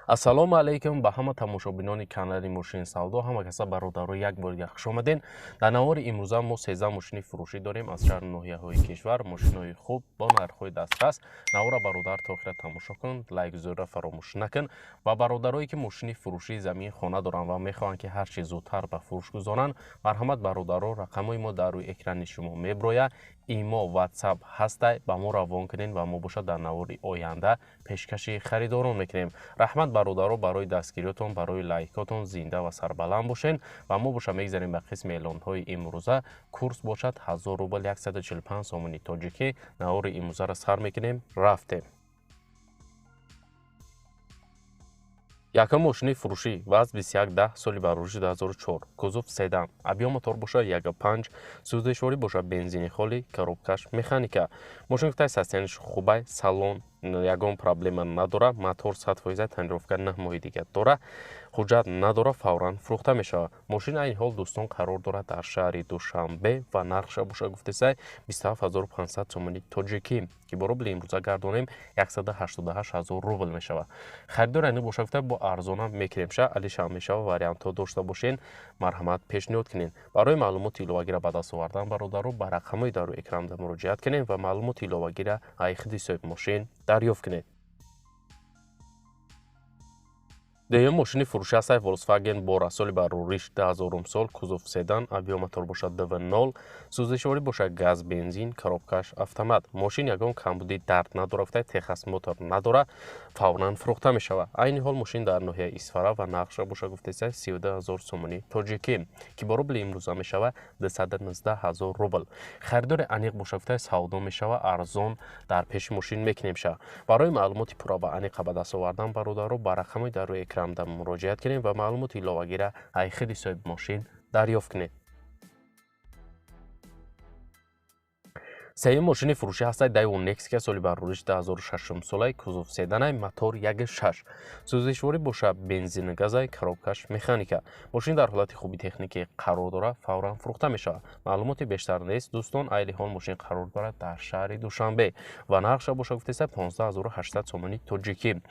ассалому алайкум ба ҳама тамошобинони канали мошини савдо. ҳама каса бародару як бор дига хуш омаден. Дар навори имрӯза мо 13 мошини фурӯшӣ дорем аз шаҳри ноҳияҳои кишвар. Мошинои хуб бо нархҳои дастрас. Навора бародар та охира тамошо кун, лайк гузорида фаромӯш накун. Ва бародарое ки мошини фурӯшии замини хона доранд ва мехоҳанд ки ҳар чӣ зудтар ба фурӯш гузоранд, марҳамат бародаро, рақамҳои мо дар рӯи экрани шумо меброяд. Имо ватсап ҳастай, ба мо равон кунед ва мо бошад дар навори оянда пешкаши харидорон мекунем. раҳмат бародаро, барои дастгириётон, барои лайкотон зинда ва сарбаланд бошен ва мо боша мегзарем ба қисми эълонҳои имрӯза. Курс бошад 1000 рубл 145 сомони тоҷикӣ. навори имрӯзаро сар мекунем, рафтем. Якум мошини фурӯшӣ ВАЗ 2110 соли барорӯши 2004 кузов седан, абъём мотор боша 1.5, сӯздешворӣ боша бензини холӣ, коробкаш механика. Мошин гуфтаи состоянияш хубай, салон ягон проблема надора, мотор 100% тонировка 9 моҳи дига дора, ҳуҷҷат надора, фавран фурӯхта мешавад. Мошин айни ҳол дӯстон қарор дорад дар шаҳри Душанбе ва нархша боша гуфтесай 27500 сомони тоҷикӣ ки бо рубли имрӯза гардонем 188000 рубл мешавад. харидор айни боша гуфта бо арзонам мекунем ша алиша мешавад. вариантҳо дошта бошен, марҳамат пешниҳод кунед. барои маълумоти иловагира ба даст овардан бародаро ба рақамҳои дар рӯи экранда муроҷиат кунед ва маълумоти иловагира аз худи соҳиби мошин дарёфт кунед. деюм мошини фурӯшӣ ҳастаи Volkswagen Bora соли барориш 2000 сол, кузов седан, абъём мотор бошад 2.0, сӯздешворӣ бошад газ бензин, коробкаш автомат. мошин ягон камбудии дард надора, гуфтаи техас мотор надора, фавран фурӯхта мешавад. айни ҳол мошин дар ноҳияи Исфара ва нархша боша гуфтесай 32000 сомони тоҷикӣ ки бо рубли имрӯза мешавад 219000 рубл. харидори аниқ боша гуфтаи савдо мешавад, арзон дар пеши мошин мекунем ша. барои маълумоти пурра ва аниқа ба даст овардан бародаро ба рақамҳои дар рӯи экранда муроҷиат кунем ва маълумоти иловагира аз худи соҳиби мошин дарёфт кунед. сеюм мошини фурӯшӣ ҳастаи Daewoo Nexia соли барориш 2006 солай, кузов седанай, мотор 1.6, сӯздешворӣ боша бензин газай, коробкаш механика. мошин дар ҳолати хуби техникӣ қарор дорад, фавран фурӯхта мешавад. маълумоти бештар нест дӯстон, айни ҳол мошин қарор дорад дар шаҳри Душанбе ва нархша боша гуфтеса 15800 сомони тоҷикӣ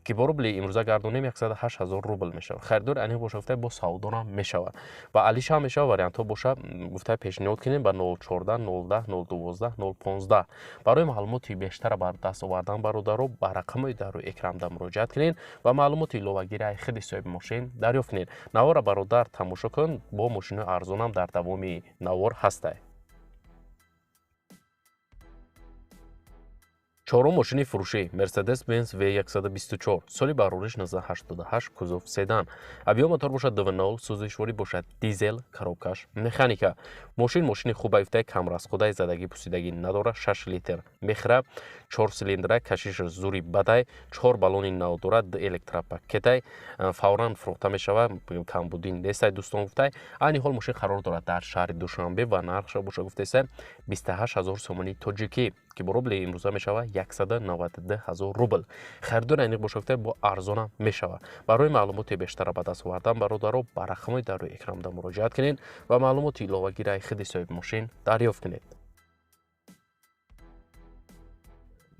ки бо рубли имрӯза гардонем 108000 рубл мешавад. харидор аниқ боша гуфтаи бо савдонам мешавад ва алиша мешавад. вариантҳо боша гуфтаи пешниҳод кунем ба 014 010 012 015. барои маълумоти бештара бар даст овардан бародаро ба рақамҳои дар рӯи экранда муроҷиат кунед ва маълумоти иловагира аз худи соҳиби мошин дарёфт кунед. навора бародар тамошо кун, бо мошинои арзонам дар давоми навор ҳастай. чорум мошини фурӯшӣ Mercedes-Benz V124 соли барориш 1988 кузов седан, абъём мотор бошад 2.0, сӯздешворӣ бошад дизел, коробкаш механика. мошини хубай гуфтаи камрасхудай задагӣ пусидагӣ надора, 6 литр мехӯрад, 4 силиндра, кашишаш зури бадай, 4 баллони нав дорад, 2 электропакетай, фавран фурӯхта мешавад, камбудӣ нестай дӯстон гуфтай. айни ҳол мошин қарор дорад дар шаҳри Душанбе ва нархша боша гуфтеса 28000 сомони тоҷикӣ ки бо рубли имрӯза мешавад 192000 рубл. харидор аниқ боша гуфта бо арзонам мешавад. барои маълумоти бештара ба даст овардан бародаро ба рақамҳои дар рӯи экранда муроҷиат кунед ва маълумоти иловагира аз худи соҳиби мошин дарёфт кунед.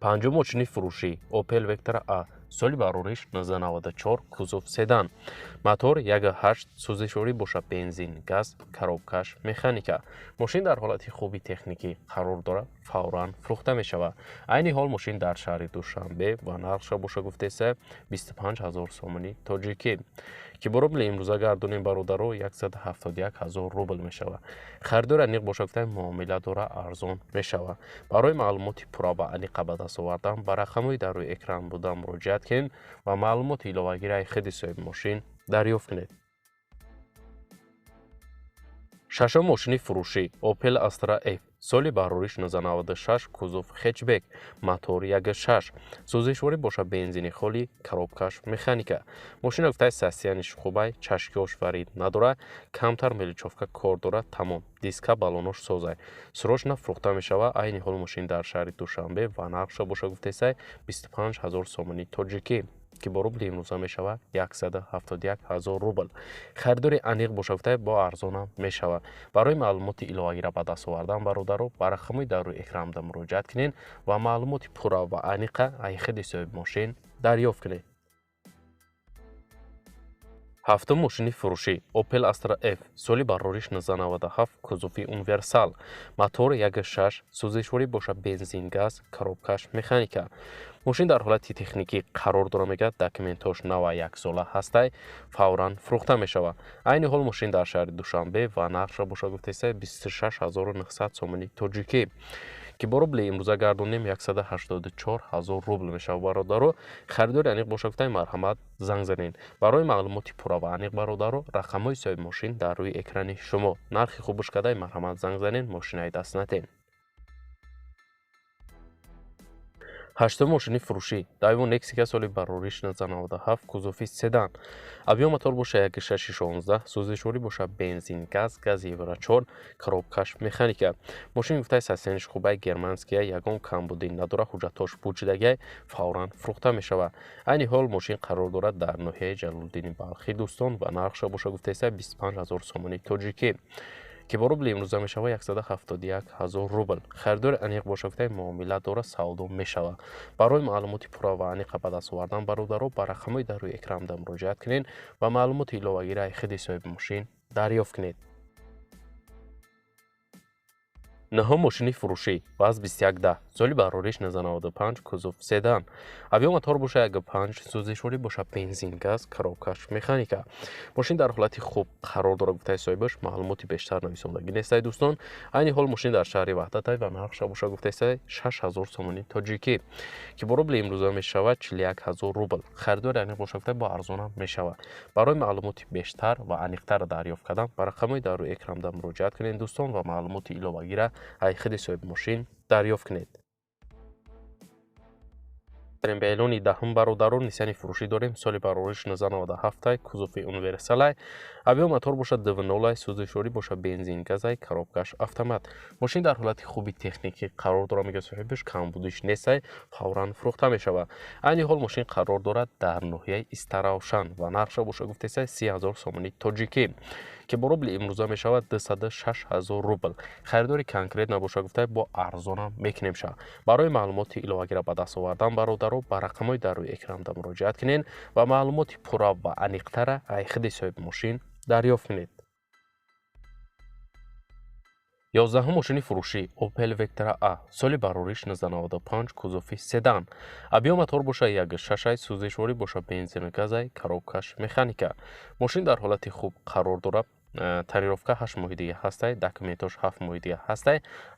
панҷум мошини фурӯшӣ Opel Vectra A соли барориш 1994 кузов седан, мотор 1.8, сӯздешворӣ боша бензин, газ, коробкаш механика. мошин дар ҳолати хуби техникӣ қарор дорад, фавран фурӯхта мешавад. айни ҳол мошин дар шаҳри Душанбе ва нархша боша гуфтеса 25000 сомони тоҷикӣ ки бо рубли имрӯза гардонем бародаро 171000 рубл мешавад. харидор аниқ боша гуфтаи муомила дора, арзон мешавад. барои маълумоти пурра ва аниқа ба даст овардан ба рақамҳои дар рӯи экран буда муроҷиат кунед ва маълумоти иловагира аз худи соҳиби мошин дарёфт кунед. шашум мошини фурӯшӣ Opel Astra F соли барориш 1996 кузов хетчбек, мотор 1.6, сӯздешворӣ боша бензини холӣ, коробкаш механика. мошина гуфтаи состоянияш хубай, чашкиёш варид надора, камтар меличовка кор дорад, тамом, диска баллонош созай, срочна фурӯхта мешавад. айни ҳол мошин дар шаҳри Душанбе ва нархша боша гуфтесай 25000 сомони тоҷикӣ ки бо рубли имрӯза мешавад 171000 рубл. харидори аниқ боша гуфтаи бо арзонам мешавад. барои маълумоти иловагира ба даст овардан бародаро ба рақамҳои дар рӯи экранда муроҷиат кунед ва маълумоти пурра ва аниқа аз худи соҳиби мошин дарёфт кунед. Ҳафтум мошини фурӯшӣ Opel Astra F соли барориш 1997 кузофи универсал мотор 1.6 сӯзишворӣ боша бензин газ коробкаш механика мошин дар ҳолати техникӣ қарор дора мегӯяд документош нава яксола ҳастай фавран фурӯхта мешавад. Айни ҳол мошин дар шаҳри Душанбе ва нархша боша гуфтаиста 26900 сомони тоҷикӣ ки бо рубли имрӯза гардонем 184 000 рубл мешавад. бародаро харидори аниқ боша гуфтай марҳамат занг занед. барои маълумоти пурра ва аниқ бародаро рақамҳои соҳиби мошин дар рӯи экрани шумо. нархи хубуш кадай марҳамат занг занед, мошинаи даст натен. ҳаштум мошини фурӯшӣ Daewoo Nexika соли барориш 1997 кузофи седан объем мотор боша 1.616 сӯзишворӣ боша бензин газ гази евро 4 коробкаш механика мошин гуфтай сасениш хубай германския ягон камбудӣ надора ҳуҷҷатош пӯчидагиай фавран фурӯхта мешавад. айни ҳол мошин қарор дорад дар ноҳияи Ҷалолиддини Балхи Дӯстон ва нархша боша гуфтаиста 25 000 сомони тоҷикӣ ки бо рубли имрӯза мешавад 171 000 рубл. харидори аниқ боша гуфтай муомила дора савдо мешавад. барои маълумоти пурра ва аниқа ба даст овардан бародаро ба рақамҳои дар рӯи экранда муроҷиат кунед ва маълумоти иловагиро худи соҳиби мошин дарёфт кунед. Нахом мошини фурӯшӣ ВАЗ 2110 соли барориш 1995 кузов седан объем мотор боша 1.5 сӯзишворӣ боша бензин газ коробкаш механика мошин дар ҳолати хуб қарор дора гуфтай соҳибаш маълумоти бештар нависондагӣ нестай дӯстон. айни ҳол мошин дар шаҳри ваҳдатай ва нархша боша гуфтаистай 6000 сомони тоҷикӣ ки бо рубли имрӯза мешавад 41 000 рубл. харидори аниқ боша гуфтай бо арзона мешавад. барои маълумоти бештар ва аниқтар дарёфт кардан ба рақамҳои дар рӯи экранда муроҷиат кунед дӯстон ва маълумоти иловагира ай худи соҳиби мошин дарёфт кунед. ба эълони даҳум бародаро нисани фурӯшӣ дорем соли барориш 1997 кузофи универсалай объем мотор боша 2.0 сӯзишворӣ боша бензин газай коробкаш автомат мошин дар ҳолати хуби техникӣ қарор дора мегӯяд соҳибаш камбудиш нестай фавран фурӯхта мешавад. айни ҳол мошин қарор дорад дар ноҳияи Истаравшан ва нархша боша гуфтаиста 30 000 сомони тоҷикӣ ки бо рубли имрӯза мешавад 206 000 рубл. харидори конкрет набоша гуфтай бо арзона мекунем ша. барои маълумоти иловагира ба даст овардан бародаро ба рақамҳои дар рӯи экранда муроҷиат кунед ва маълумоти пурра ва аниқтара ай худи соҳиби мошин дарёфт кунед. 11 мошини фурӯшӣ Opel Vectra A соли барориш 1995 кузофи седан объем мотор боша 1.6 сӯзишворӣ боша бензин газай коробкаш механика мошин дар ҳолати хуб қарор дорад. тарировка 8 моҳи дига ҳастай документош 7 моҳи дига ҳастай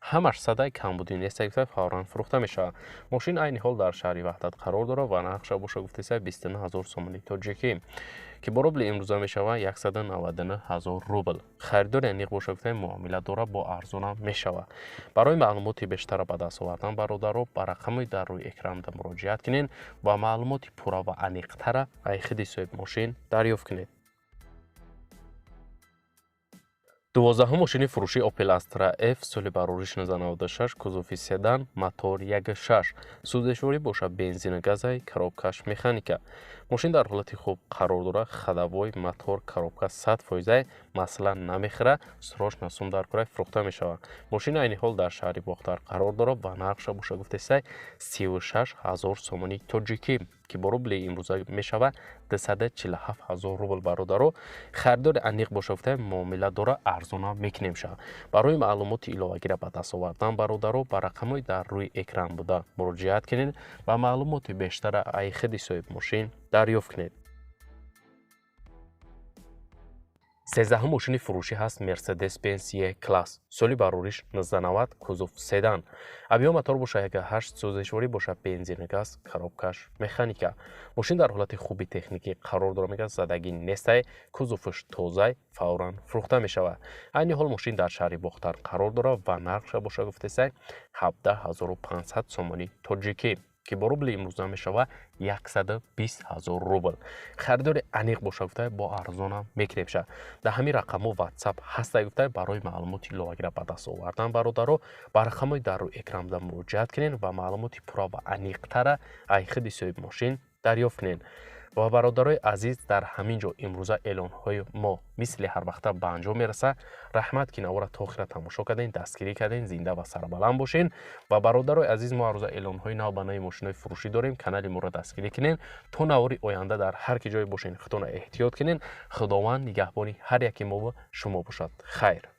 ҳамаш садай камбудӣ нестай гуфтай фавран фурӯхта мешавад. мошин айни ҳол дар шаҳри ваҳдат қарор дорад ва нархша боша гуфтаиста 29 000 сомони тоҷикӣ ки бо рубли имрӯза мешавад 199 000 рубл. харидори аниқ боша гуфтай муомила дора бо арзона мешавад. барои маълумоти бештара ба даст овардан бародаро ба рақамҳои дар рӯи экранда муроҷиат кунед ва маълумоти пурра ва аниқтара ай худи соҳиби мошин дарёфт кунед. 12 мошини фурӯшӣ Opel Astra F соли барориш 1996 кузофи седан мотор 1.6 сӯзишворӣ боша бензин газай коробкаш механика мошин дар ҳолати хуб қарор дорад. хадавой мотор коробка 100% масъалан намехӯрад сроч насум дар кӯрай фурӯхта мешавад. мошин айни ҳол дар шаҳри Бохтар қарор дорад ва нархша боша гуфтаистай 36 000 сомони тоҷикӣ ки бо рубли имрӯза мешавад 247 000 рубл. бародаро харидори аниқ боша гуфтай муомила дора арзона мекунем ша. барои маълумоти иловагира ба даст овардан бародаро ба рақамҳои дар рӯи экран буда муроҷиат кунед ва маълумоти бештара ай худи соҳиби мошин дарёфт кунед. 13 мошини фурӯшӣ ҳаст Mercedes-Benz E-Class соли барориш 1990 кузов седан объем мотор боша 1.8 сӯзишворӣ боша бензин газ коробкаш механика мошин дар ҳолати хуби техникӣ қарор дора мегӯяд задагӣ нестай кузоваш тозай фавран фурӯхта мешавад. айни ҳол мошин дар шаҳри Бохтар қарор дорад ва нархша боша гуфтаистай 17 500 сомони тоҷикӣ ки бо рубли имрӯза мешавад 120 000 рубл. харидори аниқ боша гуфтай бо арзона мекунем ша. дар ҳамин рақамҳо WhatsApp ҳастай гуфтай барои маълумоти иловагира ба даст овардан бародаро ба рақамҳои дар рӯи экранда муроҷиат кунед ва маълумоти пурра ва аниқтара ай худи соҳиби мошин дарёфт кунед. ва бародарои азиз, дар ҳамин ҷо имрӯза эълонҳои мо мисли ҳарвақта ба анҷом мераса. Раҳмат ки навора то охира тамошо кардем, дастгирӣ кардем, зинда ва сарбаланд бошен. Ва бародарои азиз, мо ҳаррӯза эълонҳои нав ба нави мошинои фурӯшӣ дорем. Канали моро дастгирӣ кунен, то навори оянда дар ҳар ки ҷое бошен худтонро эҳтиёт кунен. Худованд нигаҳбони ҳар яки мо ва шумо бошад. Хайр.